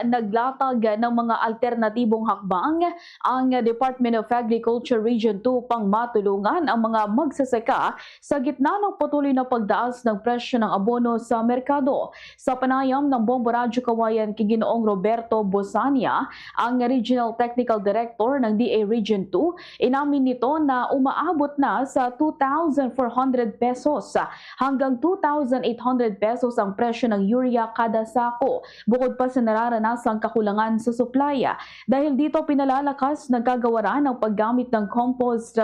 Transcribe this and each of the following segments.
Naglatag ng mga alternatibong hakbang ang Department of Agriculture Region 2 pang matulungan ang mga magsasaka sa gitna ng patuloy na pagdaas ng presyo ng abono sa merkado. Sa panayam ng Bombo Radyo Kawayan kay Ginoong Roberto Bosania, ang Regional Technical Director ng DA Region 2, inamin nito na umaabot na sa 2,400 pesos hanggang 2,800 pesos ang presyo ng urea kada sako. Bukod pa sa nararanasang kakulangan sa supply. Dahil dito pinalalakas ng kagawaran ang paggamit ng compost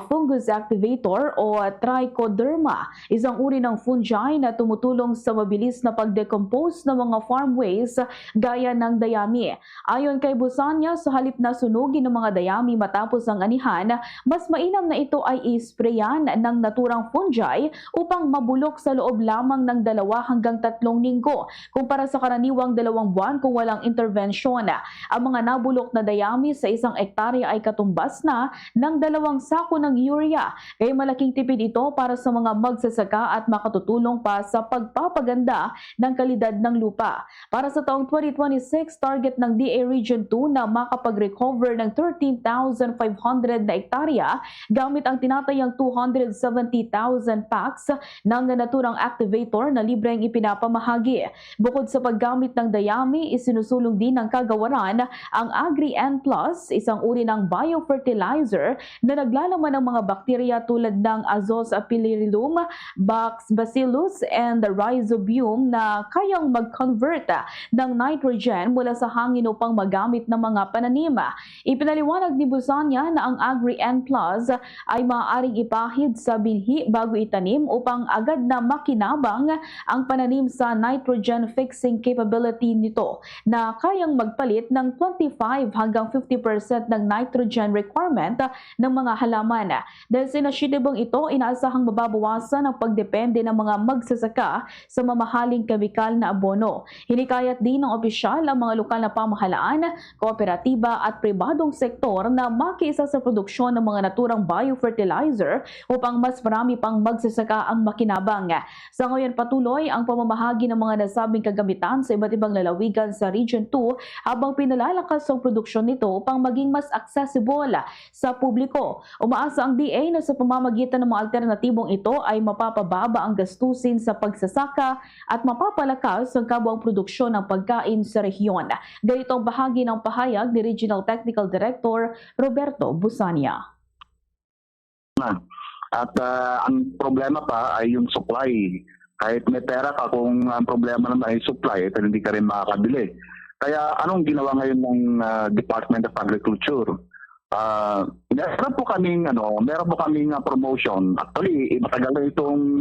fungus activator o trichoderma, isang uri ng fungi na tumutulong sa mabilis na pagdecompose ng mga farm waste gaya ng dayami. Ayon kay Busanya, sa halip na sunugin ng mga dayami matapos ang anihan, mas mainam na ito ay isprayan ng naturang fungi upang mabulok sa loob lamang ng 2 hanggang 3 linggo kumpara sa karaniwang 2 buwan kung walang intervensyon. Ang mga nabulok na dayami sa 1 ektarya ay katumbas na ng 2 sako ng urea. Kaya malaking tipid ito para sa mga magsasaka at makatutulong pa sa pagpapaganda ng kalidad ng lupa. Para sa taong 2026, target ng DA Region 2 na makapag-recover ng 13,500 na ektarya gamit ang tinatayang 270,000 packs ng naturang activator na libreng ipinapamahagi. Bukod sa paggamit ng dayami, isinusulong din ng kagawaran ang Agri-N+, isang uri ng biofertilizer na naglalaman ng mga bakterya tulad ng Azospirillum, Bacillus, and Rhizobium na kayang mag-convert ng nitrogen mula sa hangin upang magamit ng mga pananim. Ipinaliwanag ni Busanya na ang Agri-N+ ay maaaring ipahid sa binhi bago itanim upang agad na makinabang ang pananim sa nitrogen fixing capability nito na kayang magpalit ng 25 hanggang 50% ng nitrogen requirement ng mga halaman. Dahil sa inisyatibong ito, inaasahang mababawasan ang pagdepende ng mga magsasaka sa mamahaling kemikal na abono. Hinikayat din ng opisyal ang mga lokal na pamahalaan, kooperatiba at pribadong sektor na makiisa sa produksyon ng mga naturang biofertilizer upang mas marami pang magsasaka ang makinabang. Sa ngayon patuloy ang pamamahagi ng mga nasabing kagamitan sa iba't ibang lalawigan sa Region 2 habang pinalalakas ang produksyon nito upang maging mas accessible sa publiko. Umaasa ang DA na sa pamamagitan ng mga alternatibong ito ay mapapababa ang gastusin sa pagsasaka at mapapalakas ang kabuang produksyon ng pagkain sa rehiyon. Ganito ang bahagi ng pahayag ni Regional Technical Director Roberto Busania. At ang problema pa ay yung supply. Kahit may pera ka, kung ang problema naman ay supply, ito hindi ka rin makakabili. Kaya anong ginawa ngayon ng Department of Agriculture? Meron po kaming promotion. Actually, matagal na itong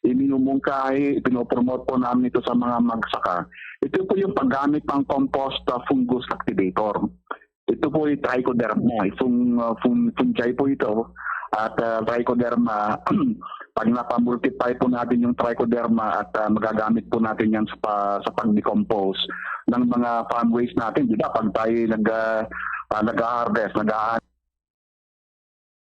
iminumungkahi, pinopromote po namin ito sa mga magsaka. Ito po yung paggamit ng compost fungus activator. Ito po yung trichoderma, fungi po ito. At trichoderma, pag napamultiply po natin yung trichoderma at magagamit po natin yan sa pag-decompose ng mga farm waste natin, di ba? Pag tayo nag-harvest,